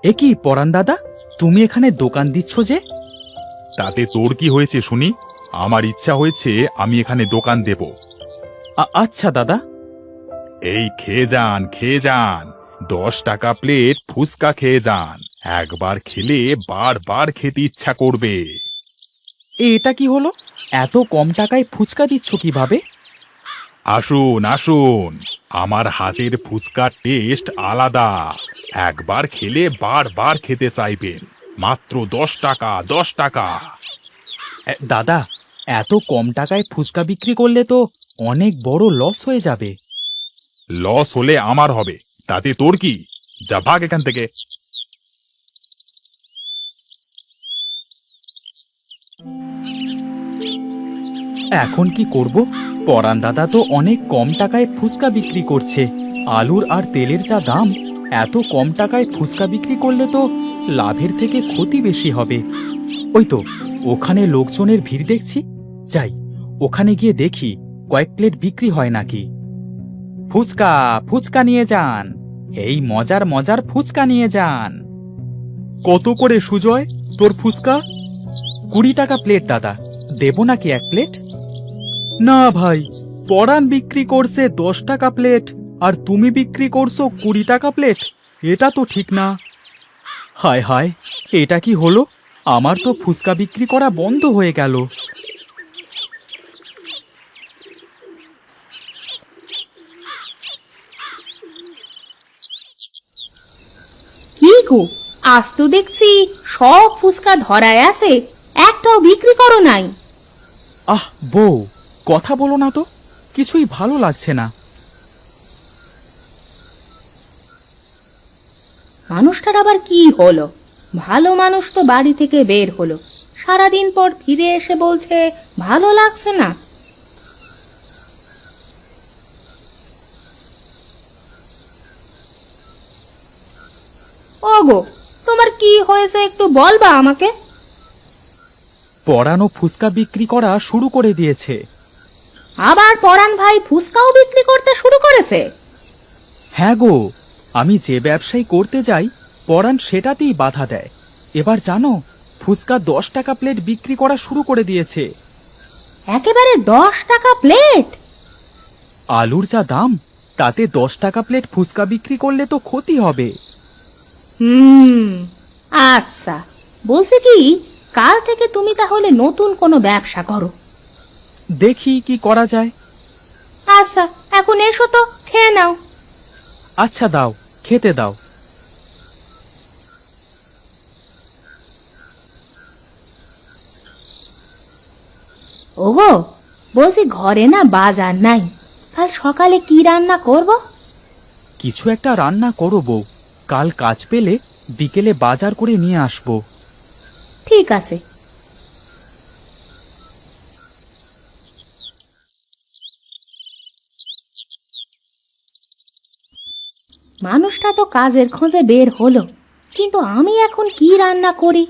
এ কি পরান দাদা, তুমি এখানে দোকান দিচ্ছ যে? তাতে তোর কি হয়েছে শুনি? আমার ইচ্ছা হয়েছে আমি এখানে দোকান দেব। আচ্ছা দাদা। এই খেয়ে যান, খেয়ে যান। 10 টাকা প্লেট ফুচকা খেয়ে যান। একবার খেলে বারবার খেতে ইচ্ছা করবে। এটা কি হলো? এত কম টাকায় ফুচকা দিচ্ছ কিভাবে? আসুন আসুন, আমার হাতের ফুচকার টেস্ট আলাদা। একবার খেলে বারবার খেতে চাইবেন। মাত্র 10 টাকা, 10 টাকা। দাদা, এত কম টাকায় ফুচকা বিক্রি করলে তো অনেক বড় লস হয়ে যাবে। লস হলে আমার হবে, তাতে তোর কি? যা ভাগ এখান থেকে। এখন কি করব? পরান দাদা তো অনেক কম টাকায় ফুচকা বিক্রি করছে। আলুর আর তেলের যা দাম, এত কম টাকায় ফুচকা বিক্রি করলে তো লাভের থেকে ক্ষতি বেশি হবে। ওই তো, ওখানে লোকজনের ভিড় দেখছি। যাই, ওখানে গিয়ে দেখি কয়েক প্লেট বিক্রি হয় নাকি। ফুচকা, ফুচকা নিয়ে যান। এই মজার মজার ফুচকা নিয়ে যান। কত করে সুজয় তোর ফুচকা? 20 টাকা প্লেট দাদা, দেব নাকি 1 প্লেট? না ভাই, পরাণ বিক্রি করছে 10 টাকা প্লেট, আর তুমি বিক্রি করছো 20 টাকা প্লেট। এটা তো ঠিক না। হায় হায়, এটা কি হলো? আমার তো ফুচকা বিক্রি করা বন্ধ হয়ে গেল। কি গো, আজ তো দেখছি সব ফুচকা ধরায় আছে, একটাও বিক্রি করো নাই। আহ বউ, কথা বলো না তো, কিছুই ভালো লাগছে না। মানুষটার আবার কি হলো? ভালো মানুষ তো বাড়ি থেকে বের হলো, সারাদিন পর ফিরে এসে বলছে ভালো লাগছে না। ওগো, তোমার কি হয়েছে একটু বলবা আমাকে? পরাণও ফুচকা বিক্রি করা শুরু করে দিয়েছে। আবার পরাণ ভাই ফুচকাও বিক্রি করতে শুরু করেছে? হ্যাঁ গো, আমি যে ব্যবসায়ী করতে যাই, পরাণ সেটাতেই বাধা দেয়। এবার জানো, ফুচকা 10 টাকা প্লেট বিক্রি করা শুরু করে দিয়েছে। একেবারে 10 টাকা প্লেট? আলুর যা দাম, তাতে 10 টাকা প্লেট ফুচকা বিক্রি করলে তো ক্ষতি হবে। হুম, আচ্ছা, বলছি কি, কাল থেকে তুমি তাহলে নতুন কোনো ব্যবসা করো। দেখি কি করা যায়। আচ্ছা, এখন এসো তো, খেয়ে নাও। আচ্ছা দাও, খেতে দাও। ওগো, বলছি ঘরে না বাজার নাই, কাল সকালে কি রান্না করব? কিছু একটা রান্না করো বউ, কাল কাজ পেলে বিকেলে বাজার করে নিয়ে আসবো। ঠিক আছে। মানুষটা তো কাজের খোঁজে বের হলো, কিন্তু আমি এখন কি রান্না করি?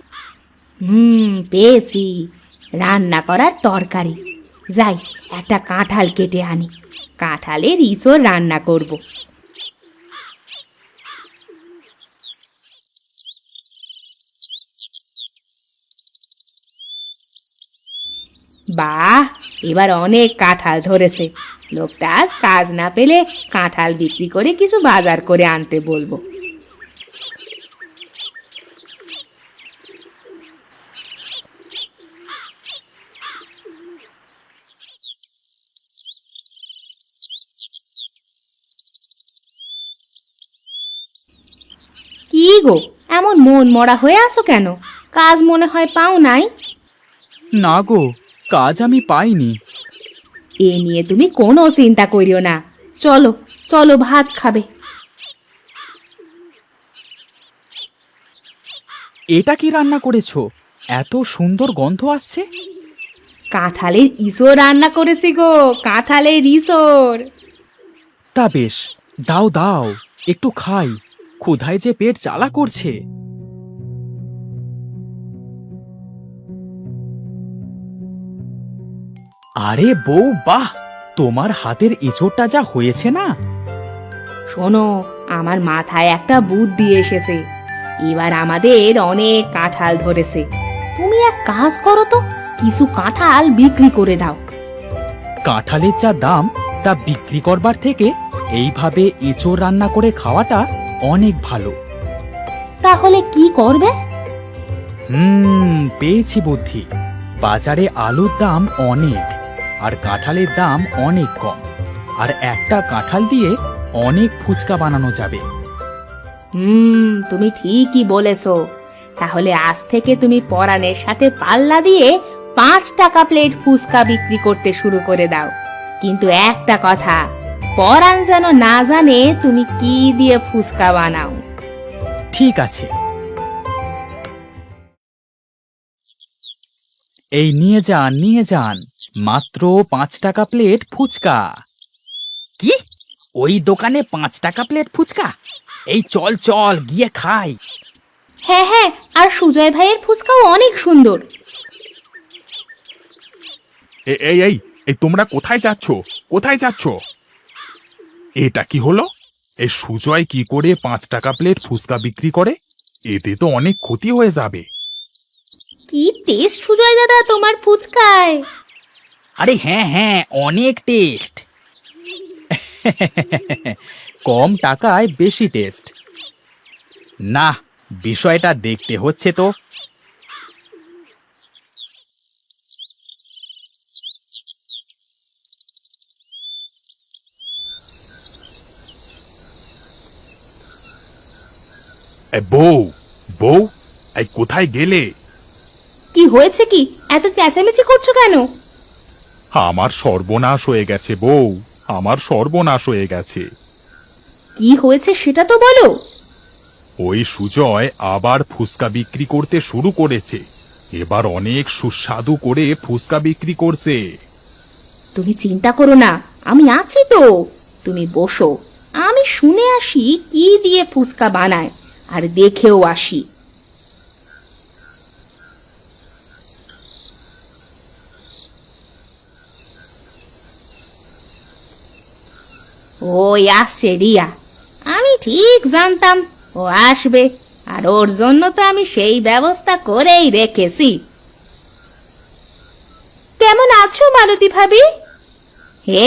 পেয়েছি, রান্না করার তরকারি। যাই, একটা কাঁঠাল কেটে আনি, কাঁঠালের ইঁচড় রান্না করব। বাহ, এবার অনেক কাঁঠাল ধরেছে। লোকটা আজ কাজ না পেলে কাঁঠাল বিক্রি করে কিছু বাজার করে আনতে বলবো। কি গো, এমন মন মরা হয়ে আছো কেন? কাজ মনে হয় পাও নাই? না গো, কাজ আমি পাইনি। এ নিয়ে তুমি কোনো চিন্তা করিও না। চলো চলো, ভাত খাবে। এটা কি রান্না করেছো? এত সুন্দর গন্ধ আসছে। কাঁঠালের ইঁচড় রান্না করেছি গো, কাঁঠালের ইঁচড়। তা বেশ, দাও দাও, একটু খাই, ক্ষুধায় যে পেট জ্বালা করছে। আরে বউ, বাহ, তোমার হাতের এঁচোড়টা যা হয়েছে না। শোনো, আমার মাথায় একটা বুদ্ধি এসেছে। এবার আমাদের অনেক কাঁঠাল ধরেছে। তুমি এক কাজ করো তো, কিছু কাঁঠাল বিক্রি করে দাও। কাঁঠালের যা দাম তা বিক্রি করবার থেকে এইভাবে এঁচোড় রান্না করে খাওয়াটা অনেক ভালো। তাহলে কি করবে? পেয়েছি বুদ্ধি। বাজারে আলুর দাম অনেক আর কাঁঠালের দাম অনেক কম, আর একটা কাঁঠাল দিয়ে অনেক ফুচকা বানানো যাবে। তুমি ঠিকই বলেছো। তাহলে আজ থেকে তুমি পরাণের সাথে পাল্লা দিয়ে 5 টাকা প্লেট ফুচকা বিক্রি করতে শুরু করে দাও। কিন্তু একটা কথা, পরাণ যেন না জানে তুমি কি দিয়ে ফুচকা বানাও। ঠিক আছে। এই নিয়ে যান, নিয়ে যান, মাত্র 5 টাকা প্লেট ফুচকা। কি? ওই দোকানে 5 টাকা প্লেট ফুচকা? এই চল চল গিয়ে খাই। হ্যাঁ হ্যাঁ, আর সুজয় ভাইয়ের ফুচকাও অনেক সুন্দর। এই এই এই তোমরা কোথায় যাচ্ছ? কোথায় যাচ্ছ? এটা কি হলো? এই সুজয় কি করে 5 টাকা প্লেট ফুচকা বিক্রি করে? এতে তো অনেক ক্ষতি হয়ে যাবে। কি টেস্ট সুজয় দাদা তোমার ফুচকায়! আরে হ্যাঁ হ্যাঁ, অনেক টেস্ট। কম টাকায় বেশি টেস্ট। না, বিষয়টা দেখতে হচ্ছে তো। বউ, বউ, এই কোথায় গেলে? কি হয়েছে কি? এত চেঁচামেচি করছো কেন? আমার সর্বনাশ হয়ে গেছে বউ, আমার সর্বনাশ হয়ে গেছে। কি হয়েছে সেটা তো বলো। ওই সুজয় আবার ফুচকা বিক্রি করতে শুরু করেছে। এবার অনেক সুস্বাদু করে ফুচকা বিক্রি করছে। তুমি চিন্তা করো না, আমি আছি তো। তুমি বসো, আমি শুনে আসি কি দিয়ে ফুচকা বানায়, আর দেখেও আসি। ওই আসছে রিয়া। আমি ঠিক জানতাম ও আসবে, আর ওর জন্য তো আমি সেই ব্যবস্থা করেই রেখেছি। কেমন আছো মালতী ভাবি?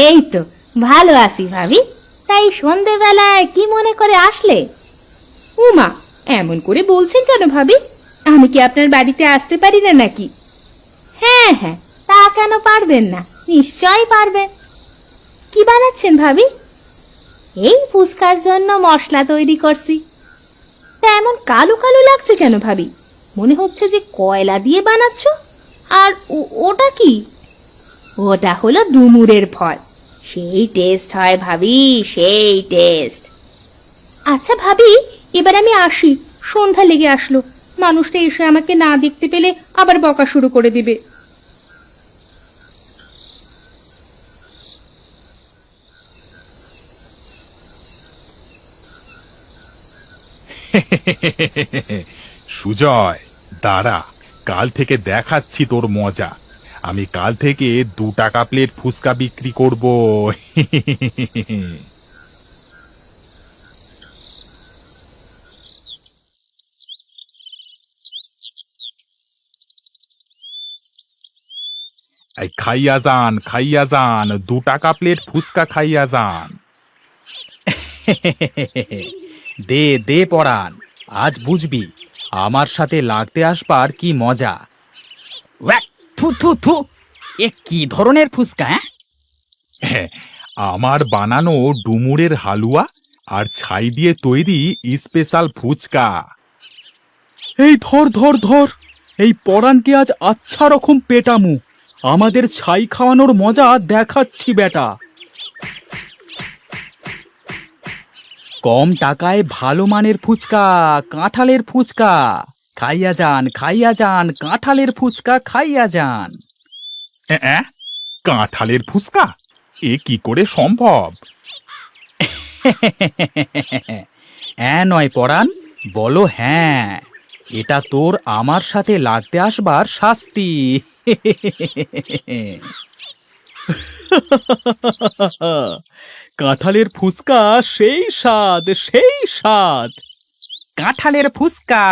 এই তো ভালো আছি ভাবি। তাই সন্ধেবেলায় কি মনে করে আসলে? উমা, এমন করে বলছেন কেন ভাবি? আমি কি আপনার বাড়িতে আসতে পারি না নাকি? হ্যাঁ হ্যাঁ, তা কেন পারবেন না, নিশ্চয়ই পারবেন। কি বানাচ্ছেন ভাবি? এই ফুচকার জন্য মশলা তৈরি করছি। তা এমন কালো কালো লাগছে কেন ভাবি? মনে হচ্ছে যে কয়লা দিয়ে বানাচ্ছ। আর ওটা কি? ওটা হলো ডুমুরের ফল। সেই টেস্ট হয় ভাবি, সেই টেস্ট। আচ্ছা ভাবি, এবার আমি আসি। সন্ধ্যা লেগে আসলো, মানুষটা এসে আমাকে না দেখতে পেলে আবার বকা শুরু করে দিবে। সুজয়, দাঁড়া, কাল থেকে দেখাচ্ছি তোর মজা। আমি কাল থেকে 2 টাকা প্লেট ফুচকা বিক্রি করব। এই খাইয়া যান, 2 টাকা প্লেট ফুচকা খাইয়া যান। দে দে পরাণ, আজ বুঝবি আমার সাথে লাগতে আসবার কি মজা। ওয়াক, থু থু থু, এ কি ধরনের ফুচকা? আমার বানানো ডুমুরের হালুয়া আর ছাই দিয়ে তৈরি স্পেশাল ফুচকা। এই ধর ধর ধর, এই পরাণকে আজ আচ্ছা রকম পেটামু। আমাদের ছাই খাওয়ানোর মজা দেখাচ্ছি বেটা। কম টাকায় ভালো মানের ফুচকা, কাঁঠালের ফুচকা খাইয়া যান, খাইয়া যান, কাঁঠালের ফুচকা খাইয়া যান। কাঁঠালের ফুচকা? এ কি করে সম্ভব? হ্যাঁ নয় পরাণ, বলো হ্যাঁ। এটা তোর আমার সাথে লাগতে আসবার শাস্তি। কাঁঠালের ফুচকা সেই স্বাদ, সেই স্বাদ। কাঁঠালের ফুসকা